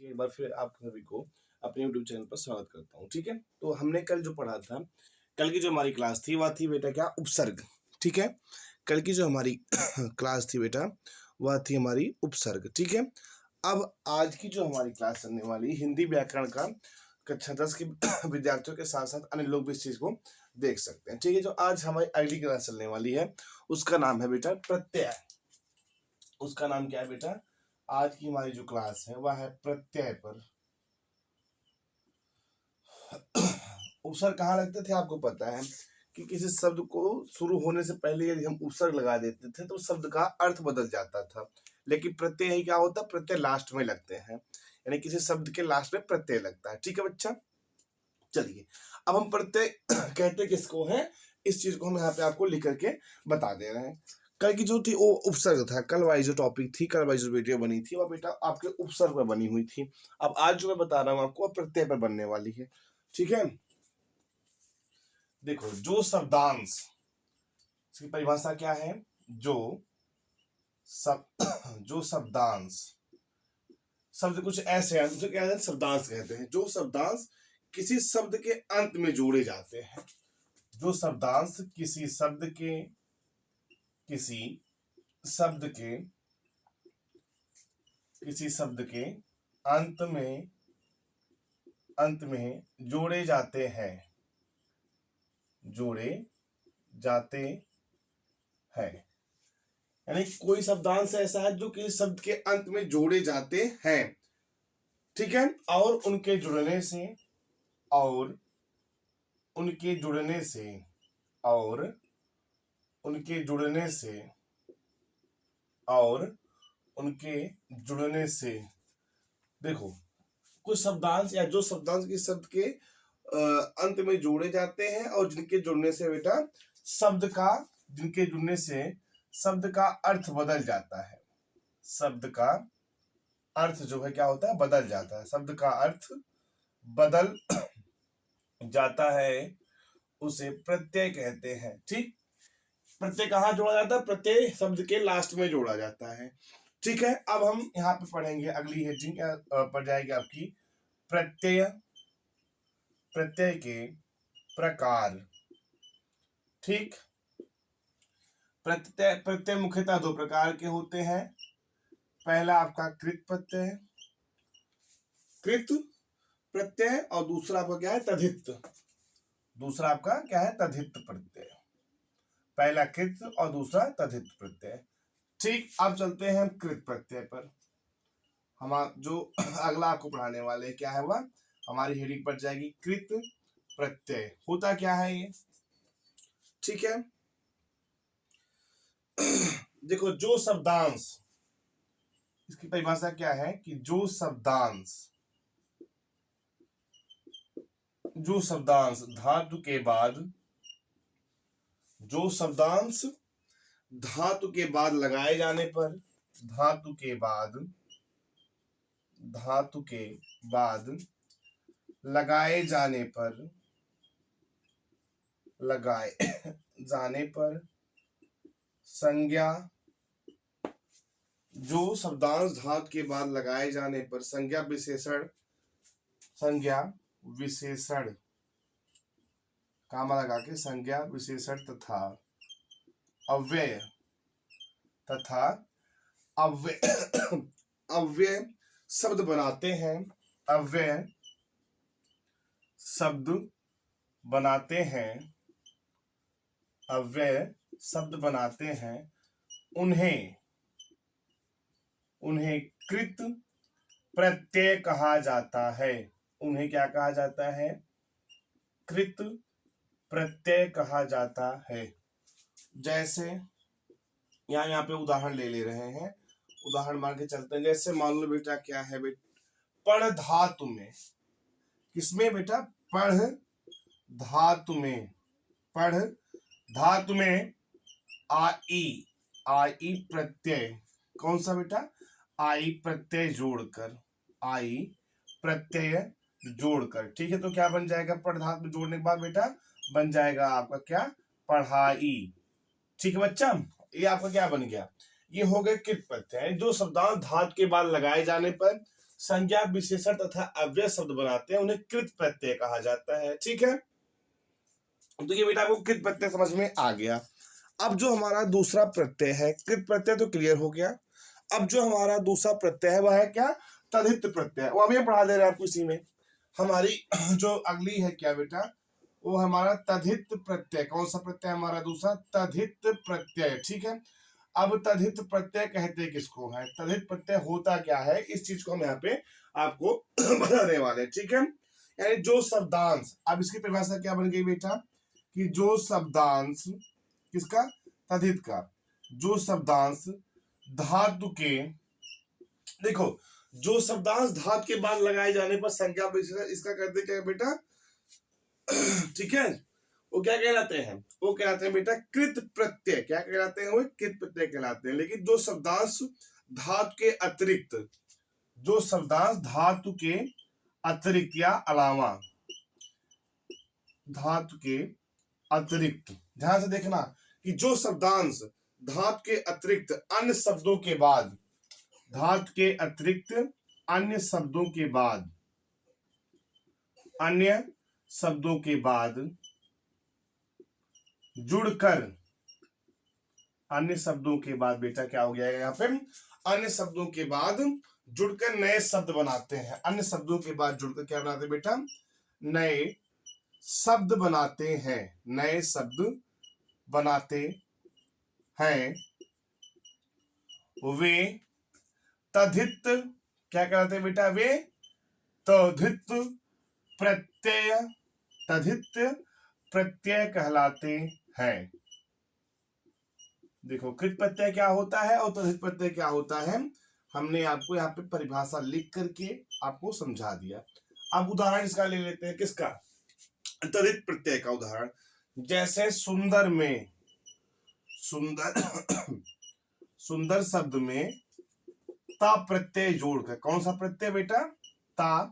एक बार फिर आप सभी को अपने YouTube चैनल पर स्वागत करता हूँ। ठीक है, तो हमने कल जो पढ़ा था, कल की जो हमारी क्लास थी वह थी बेटा क्या, उपसर्ग। ठीक है, कल की जो हमारी क्लास थी बेटा वह थी हमारी उपसर्ग। ठीक है, अब आज की जो हमारी क्लास चलने वाली हिंदी व्याकरण का कक्षा 10 के विद्यार्थियों के साथ साथ अन्य लोग भी इस चीज को देख सकते हैं। ठीक है, जो आज हमारी अगली क्लास चलने वाली है उसका नाम है बेटा प्रत्यय। उसका नाम क्या है बेटा, आज की हमारी जो क्लास है वह है प्रत्यय पर। उपसर्ग कहाँ लगते थे आपको पता है कि किसी शब्द को शुरू होने से पहले यदि हम उपसर्ग लगा देते थे तो शब्द का अर्थ बदल जाता था। लेकिन प्रत्यय ही क्या होता है, प्रत्यय लास्ट में लगते हैं, यानी किसी शब्द के लास्ट में प्रत्यय लगता है। ठीक है बच्चा, चलिए अब हम प्रत्यय कहते किसको है, इस चीज को हम यहाँ पे आपको लिख करके बता दे रहे हैं। कल की जो थी वो उपसर्ग था, कल वाली जो टॉपिक थी, कल वाली जो वीडियो बनी थी वह बेटा आपके उपसर्ग पर बनी हुई थी। अब आज जो मैं बता रहा हूँ आपको प्रत्यय पर बनने वाली है। ठीक है, देखो जो शब्दांश, इसकी परिभाषा क्या है, जो जो शब्दांश, शब्द कुछ ऐसे हैं जो क्या है, शब्दांश कहते हैं। जो शब्दांश किसी शब्द के अंत में जोड़े जाते हैं, जो शब्दांश किसी शब्द के अंत में जोड़े जाते हैं, यानी कोई शब्दांश ऐसा है जो किसी शब्द के अंत में जोड़े जाते हैं। ठीक है, और उनके जुड़ने से देखो कुछ शब्दांश या जो शब्दांश किसी शब्द के अंत में जोड़े जाते हैं और जिनके जुड़ने से बेटा शब्द का अर्थ बदल जाता है। शब्द का अर्थ जो है क्या होता है, बदल जाता है। शब्द का अर्थ बदल जाता है, उसे प्रत्यय कहते हैं। ठीक, प्रत्यय कहाँ जोड़ा जाता है, प्रत्यय शब्द के लास्ट में जोड़ा जाता है। ठीक है, अब हम यहाँ पे पढ़ेंगे, अगली हेडिंग पड़ जाएगी आपकी प्रत्यय के प्रकार। ठीक, प्रत्यय मुख्यतः दो प्रकार के होते हैं। पहला आपका कृत प्रत्यय और दूसरा आपका क्या है, तद्धित प्रत्यय। पहला कृत और दूसरा तद्धित प्रत्यय। ठीक, अब चलते हैं हम कृत प्रत्यय पर। हम जो अगला आपको पढ़ाने वाले क्या है वह हमारी हेडिंग पर जाएगी कृत प्रत्यय। होता क्या है ये, ठीक है, देखो जो शब्दांश, इसकी परिभाषा क्या है कि जो शब्दांश धातु के बाद लगाए जाने पर, संज्ञा, जो शब्दांश धातु के बाद लगाए जाने पर संज्ञा विशेषण कामा लगा के संज्ञा विशेषण तथा अव्यय शब्द बनाते हैं, उन्हें कृत प्रत्यय कहा जाता है। उन्हें क्या कहा जाता है, कृत प्रत्यय कहा जाता है। जैसे यहाँ पे उदाहरण ले रहे हैं, उदाहरण मान के चलते हैं। जैसे मान लो बेटा क्या है, पढ़ धातु में, किसमें बेटा, पढ़ धातु में आई प्रत्यय, कौन सा बेटा, आई प्रत्यय जोड़कर। ठीक है, तो क्या बन जाएगा, पढ़ धातु में जोड़ने के बाद बेटा बन जाएगा आपका क्या, पढ़ाई। ठीक है बच्चा, ये आपका क्या बन गया, ये हो गए कृत प्रत्यय। जो शब्दांश धातु के बाद लगाए जाने पर संज्ञा विशेषण तथा अव्यय शब्द बनाते हैं उन्हें कृत प्रत्यय कहा जाता है। ठीक है, तो ये बेटा आपको कृत प्रत्यय समझ में आ गया। अब जो हमारा दूसरा प्रत्यय है, कृत प्रत्यय तो क्लियर हो गया। अब जो हमारा दूसरा प्रत्यय है वह है क्या, तद्धित प्रत्यय। वो अभी पढ़ा दे रहे हैं आपको इसी में। हमारी जो अगली है क्या बेटा, वो हमारा तद्धित प्रत्यय। कौन सा प्रत्यय हमारा दूसरा, तद्धित प्रत्यय। ठीक है, अब तद्धित प्रत्यय कहते किसको है, तद्धित प्रत्यय होता क्या है, इस चीज को हम यहाँ पे आपको बताने वाले हैं। ठीक है, यानी जो शब्दांश, अब इसकी परिभाषा क्या बन गई बेटा, कि जो शब्दांश किसका, तद्धित का, जो शब्दांश धातु के, देखो जो शब्दांश धातु के बाद लगाए जाने पर संज्ञा विशेषण, इसका कहते क्या है बेटा, ठीक है, वो क्या कहलाते हैं, वो कहलाते हैं बेटा कृत प्रत्यय। क्या कहलाते हैं, वो कृत प्रत्यय कहलाते हैं। लेकिन जो शब्दांश धातु के अतिरिक्त, जो शब्दांश धातु के अतिरिक्त या अलावा, धातु के अतिरिक्त, ध्यान से देखना कि जो शब्दांश धातु के अतिरिक्त अन्य शब्दों के बाद, धातु के अतिरिक्त अन्य शब्दों के बाद, अन्य शब्दों के बाद जुड़कर, अन्य शब्दों के बाद बेटा क्या हो गया है, यहाँ पे अन्य शब्दों के बाद जुड़कर नए शब्द बनाते हैं। अन्य शब्दों के बाद जुड़कर क्या बनाते हैं बेटा, नए शब्द बनाते हैं, नए शब्द बनाते हैं, वे तद्धित, क्या कहते हैं बेटा, वे तद्धित प्रत्यय, तद्धित प्रत्यय कहलाते हैं। देखो कृत प्रत्यय क्या होता है और तद्धित प्रत्यय क्या होता है, हमने आपको यहाँ पे परिभाषा लिख करके आपको समझा दिया। अब उदाहरण इसका ले लेते हैं, किसका, तद्धित प्रत्यय का उदाहरण। जैसे सुंदर में, सुंदर सुंदर शब्द में ता प्रत्यय जोड़कर, कौन सा प्रत्यय बेटा, ता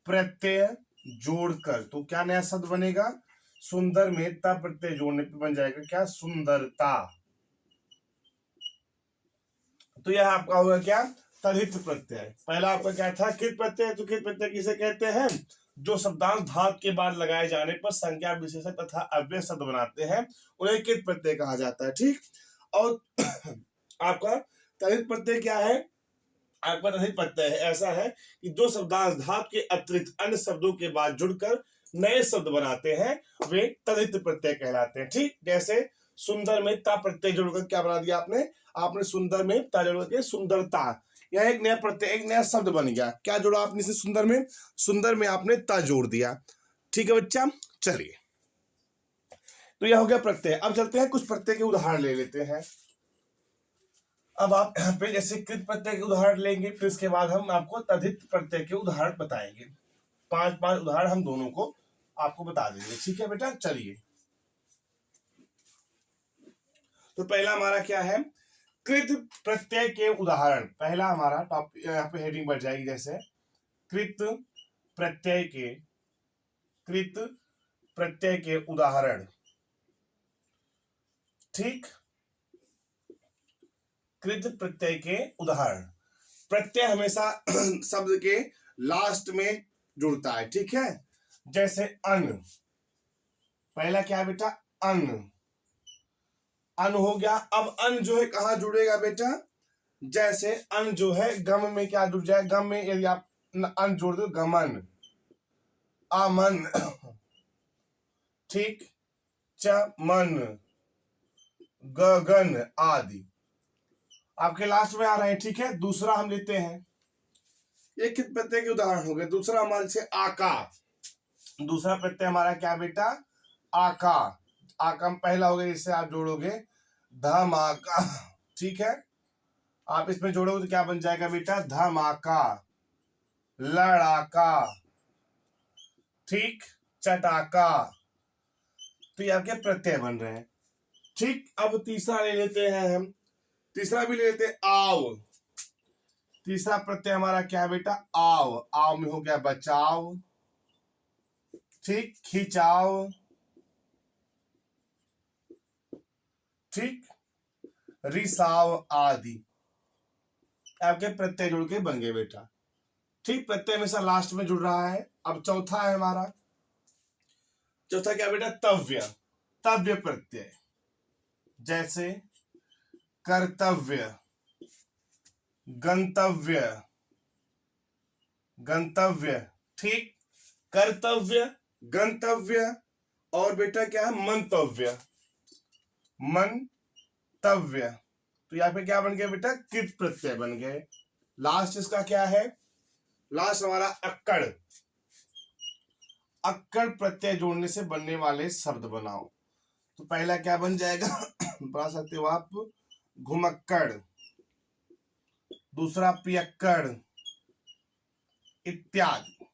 प्रत्यय जोड़कर, तो क्या नया शब्द बनेगा, सुंदर में ता प्रत्यय जोड़ने पे बन जाएगा क्या, सुंदरता। तो यह आपका होगा क्या, तद्धित प्रत्यय। पहला आपका क्या था, कृत प्रत्यय। तो कृत प्रत्यय किसे कहते हैं, जो शब्दांश धातु के बाद लगाए जाने पर संज्ञा विशेषण तथा अव्यय शब्द बनाते हैं उन्हें कृत प्रत्यय कहा जाता है। ठीक, और आपका तद्धित प्रत्यय क्या है, आपका तद्धित प्रत्यय है ऐसा है कि जो शब्दांश धातु के अतिरिक्त अन्य शब्दों के बाद जुड़कर नए शब्द बनाते हैं वे तद्धित प्रत्यय कहलाते हैं। ठीक, जैसे सुंदर में ता प्रत्यय जोड़कर क्या बना दिया आपने, आपने सुंदर में ता जोड़कर सुंदरता, यह एक नया प्रत्यय, एक नया शब्द बन गया। क्या जोड़ा आपने इसे, सुंदर में, सुंदर में आपने ता जोड़ दिया। ठीक है बच्चा, चलिए, तो यह हो गया प्रत्यय। अब चलते हैं कुछ प्रत्यय के उदाहरण ले लेते हैं। अब आप यहाँ पे जैसे कृत प्रत्यय के उदाहरण लेंगे, फिर इसके बाद हम आपको तद्धित प्रत्यय के उदाहरण बताएंगे। 5 उदाहरण हम दोनों को आपको बता देंगे। ठीक है बेटा, चलिए, तो पहला हमारा क्या है, कृत प्रत्यय के उदाहरण। पहला हमारा टॉपिक, यहाँ पे हेडिंग बढ़ जाएगी, जैसे कृत प्रत्यय के, कृत प्रत्यय के उदाहरण। ठीक, कृत प्रत्यय के उदाहरण। प्रत्यय हमेशा शब्द के लास्ट में जुड़ता है। ठीक है, जैसे अन, पहला क्या है बेटा, अन, अन हो गया। अब अन जो है कहाँ जुड़ेगा बेटा, जैसे अन जो है गम में क्या जुड़ जाए, गम में यदि आप अन जोड़ दो, गमन, अमन, ठीक, चमन, गगन आदि आपके लास्ट में आ रहे हैं। ठीक है, दूसरा हम लेते हैं, ये कित प्रत्यय के उदाहरण हो गए। दूसरा हमारे से आका, दूसरा प्रत्यय हमारा क्या बेटा, आका, आका पहला हो गया, जिससे आप जोड़ोगे धमाका। ठीक है, आप इसमें जोड़ोगे तो क्या बन जाएगा बेटा, धमाका, लड़ाका, ठीक, चटाका। तो ये आपके प्रत्यय बन रहे हैं। ठीक, अब तीसरा ले लेते हैं हम, तीसरा भी ले लेते हैं, आव। तीसरा प्रत्यय हमारा क्या है बेटा, आव, आव में हो गया बचाव, ठीक, खिंचाव, ठीक, रिसाव आदि आपके प्रत्यय जोड़ के बन गए बेटा। ठीक, प्रत्यय हमेशा लास्ट में जुड़ रहा है। अब चौथा है हमारा, चौथा क्या बेटा, तव्य। तव्य प्रत्यय, जैसे कर्तव्य, गंतव्य, गंतव्य, ठीक, कर्तव्य, गंतव्य, और बेटा क्या है, मंतव्य, मंतव्य। तो यहाँ पे क्या बन गया बेटा, कृत प्रत्यय बन गए। लास्ट इसका क्या है, लास्ट हमारा अक्कड़। अक्कड़ प्रत्यय जोड़ने से बनने वाले शब्द बनाओ। तो पहला क्या बन जाएगा बता सकते हो आप, घुमक्कड़, दूसरा पियक्कड़ इत्यादि।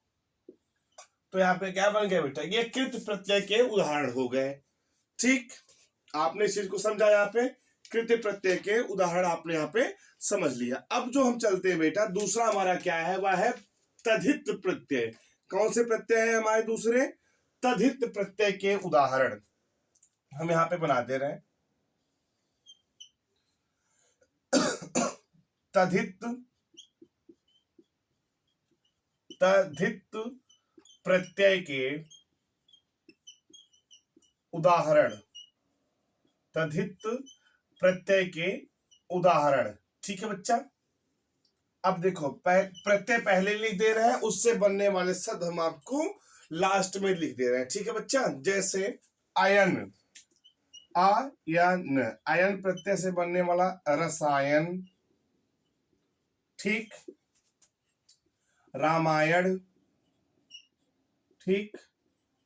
तो यहाँ पे क्या बन गया बेटा, ये कृत प्रत्यय के उदाहरण हो गए। ठीक, आपने इस चीज को समझा, यहाँ पे कृत प्रत्यय के उदाहरण आपने यहाँ पे समझ लिया। अब जो हम चलते हैं बेटा, दूसरा हमारा क्या है, वह है तद्धित प्रत्यय। कौन से प्रत्यय है हमारे दूसरे, तद्धित प्रत्यय के उदाहरण हम यहाँ पे बना दे रहे हैं। तद्धित प्रत्यय के उदाहरण, तद्धित प्रत्यय के उदाहरण। ठीक है बच्चा, अब देखो प्रत्यय पहले लिख दे रहे हैं, उससे बनने वाले शब्द हम आपको लास्ट में लिख दे रहे हैं। ठीक है बच्चा, जैसे आयन, आयन, आयन प्रत्यय से बनने वाला रसायन, ठीक, रामायण, ठीक,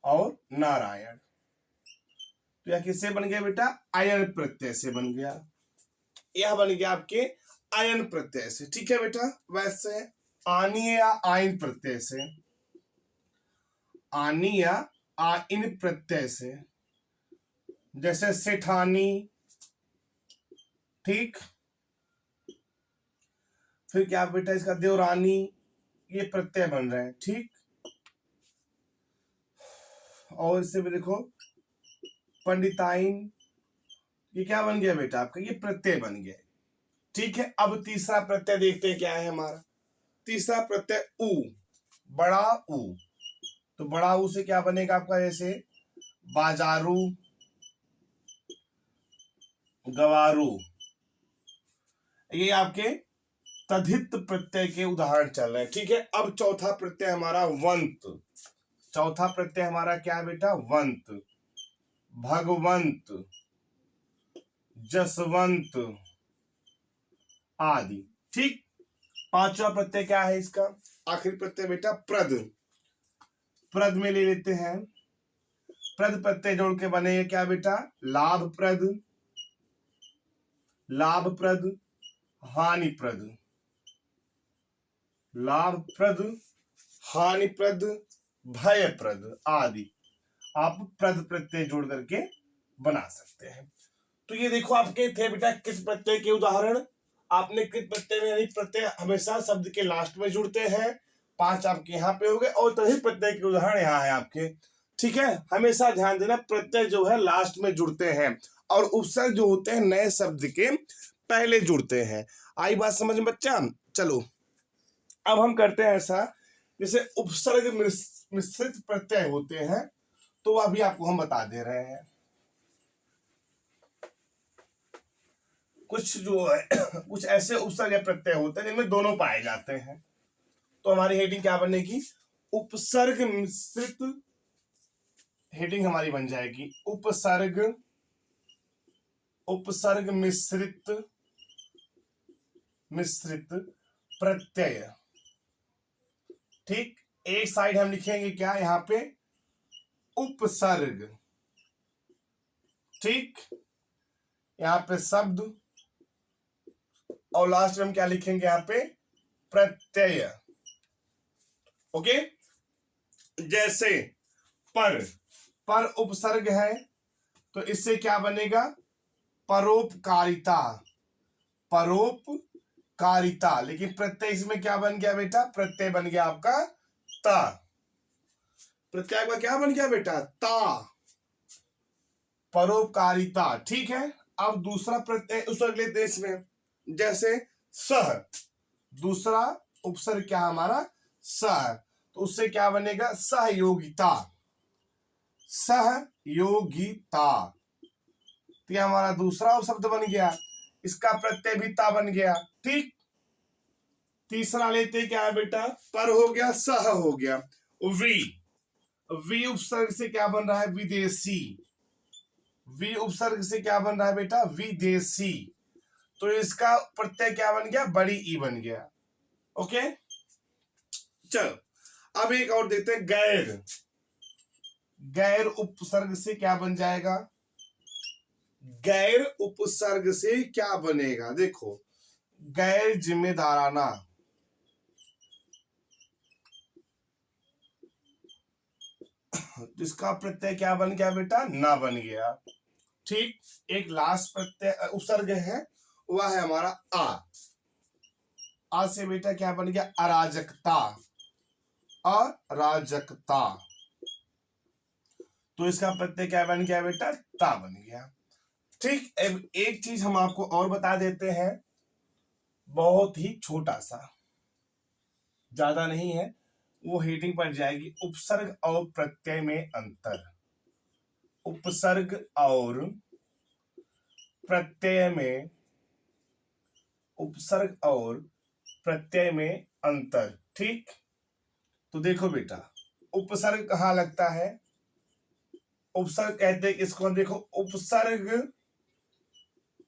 और नारायण। तो यह किससे बन गया बेटा, आयन प्रत्यय से बन गया। यह बन गया आपके आयन प्रत्यय से। ठीक है बेटा, वैसे आनी या आइन प्रत्यय से, आनी या आइन प्रत्यय से, जैसे सेठानी, ठीक, फिर क्या बेटा इसका देवरानी, ये प्रत्यय बन रहे हैं। ठीक, और इससे भी देखो पंडिताइन, ये क्या बन गया बेटा आपका, ये प्रत्यय बन गया। ठीक है, अब तीसरा प्रत्यय देखते हैं क्या है हमारा। तीसरा प्रत्यय उ, बड़ा उ। तो बड़ा उ से क्या बनेगा आपका, जैसे बाजारू, गवारू। ये आपके तद्धित प्रत्यय के उदाहरण चल रहे हैं। ठीक है, अब चौथा प्रत्यय हमारा वंत। चौथा प्रत्यय हमारा क्या है बेटा, वंत, भगवंत, जसवंत आदि। ठीक, पांचवा प्रत्यय क्या है इसका, आखिरी प्रत्यय बेटा प्रद। प्रद में ले लेते हैं, प्रद प्रत्यय जोड़ के बने क्या बेटा, लाभप्रद, लाभप्रद, हानिप्रद, लाभप्रद, हानिप्रद, भयप्रद आदि। आप प्रद प्रत्यय जोड़ करके बना सकते हैं। तो ये देखो आपके थे बेटा किस प्रत्यय के उदाहरण। आपने कृत प्रत्यय में, यानी प्रत्यय हमेशा शब्द के लास्ट में जुड़ते हैं, 5 आपके यहाँ पे हो गए, और तभी प्रत्यय के उदाहरण यहाँ है आपके। ठीक है, हमेशा ध्यान देना, प्रत्यय जो है लास्ट में जुड़ते हैं, और उपसर्ग जो होते हैं नए शब्द के पहले जुड़ते हैं। आई बात समझ में बच्चा। चलो अब हम करते हैं ऐसा, जैसे उपसर्ग मिश्रित प्रत्यय होते हैं, तो वह भी आपको हम बता दे रहे हैं। कुछ जो है कुछ ऐसे उपसर्ग या प्रत्यय होते हैं जिनमें दोनों पाए जाते हैं। तो हमारी हेडिंग क्या बनेगी, उपसर्ग मिश्रित, हेडिंग हमारी बन जाएगी उपसर्ग, उपसर्ग मिश्रित, मिश्रित प्रत्यय। ठीक, एक साइड हम लिखेंगे क्या यहाँ पे, उपसर्ग, ठीक, यहाँ पे शब्द, और लास्ट में हम क्या लिखेंगे यहाँ पे, प्रत्यय। ओके, जैसे पर, पर उपसर्ग है, तो इससे क्या बनेगा, परोपकारिता, परोपकारिता। लेकिन प्रत्यय इसमें क्या बन गया बेटा, प्रत्यय बन गया आपका ता। प्रत्यय का क्या बन गया बेटा, ता, परोपकारिता। ठीक है, अब दूसरा प्रत्यय उपसर्ग लेते हैं इसमें, जैसे सह, दूसरा उपसर्ग क्या हमारा, सह, तो उससे क्या बनेगा? सहयोगिता। सहयोगिता, तो ये हमारा दूसरा शब्द बन गया, इसका प्रत्यय भी ता बन गया। ठीक, तीसरा लेते क्या है बेटा? पर हो गया, सह हो गया। वी, वी उपसर्ग से क्या बन रहा है? विदेशी। वी उपसर्ग से क्या बन रहा है बेटा? विदेशी। तो इसका प्रत्यय क्या बन गया? बड़ी ई बन गया। ओके, चलो अब एक और देखते हैं, गैर। गैर उपसर्ग से क्या बन जाएगा? गैर उपसर्ग से क्या बनेगा? देखो, गैर जिम्मेदाराना। इसका प्रत्यय क्या बन गया बेटा? ना बन गया। ठीक, एक लास्ट प्रत्यय उपसर्ग है, वह है हमारा आ। आ से बेटा क्या बन गया? अराजकता। अराजकता, तो इसका प्रत्यय क्या बन गया बेटा? ता बन गया। ठीक, अब एक चीज हम आपको और बता देते हैं, बहुत ही छोटा सा, ज्यादा नहीं है, वो हेडिंग पड़ जाएगी, उपसर्ग और प्रत्यय में अंतर। उपसर्ग और प्रत्यय में, उपसर्ग और प्रत्यय में अंतर। ठीक, तो देखो बेटा, उपसर्ग कहाँ लगता है? उपसर्ग कहते हैं इसको, देखो, उपसर्ग,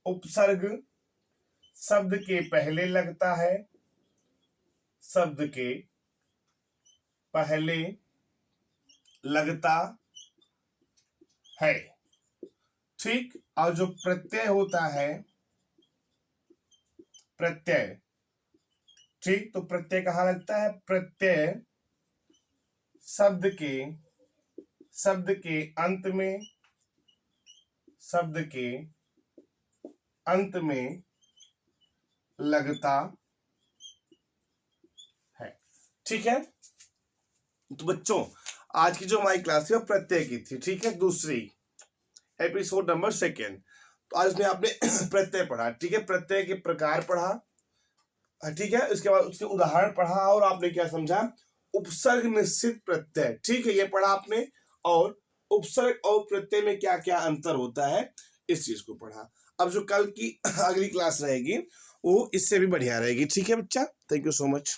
उपसर्ग शब्द के पहले लगता है, शब्द के पहले लगता है। ठीक, और जो प्रत्यय होता है, प्रत्यय, ठीक, तो प्रत्यय कहाँ लगता है? प्रत्यय शब्द के अंत में, शब्द के अंत में लगता है। ठीक है, तो बच्चों आज की जो हमारी क्लास है वो प्रत्यय की थी। ठीक है, दूसरी एपिसोड नंबर 2। तो आज में आपने प्रत्यय पढ़ा। ठीक है, प्रत्यय के प्रकार पढ़ा। ठीक है, इसके बाद उसके उदाहरण पढ़ा, और आपने क्या समझा? उपसर्ग मिश्रित प्रत्यय। ठीक है, ये पढ़ा आपने, और उपसर्ग और प्रत्यय में क्या क्या अंतर होता है, इस चीज को पढ़ा। अब जो कल की अगली क्लास रहेगी वो इससे भी बढ़िया रहेगी। ठीक है बच्चा, थैंक यू सो मच।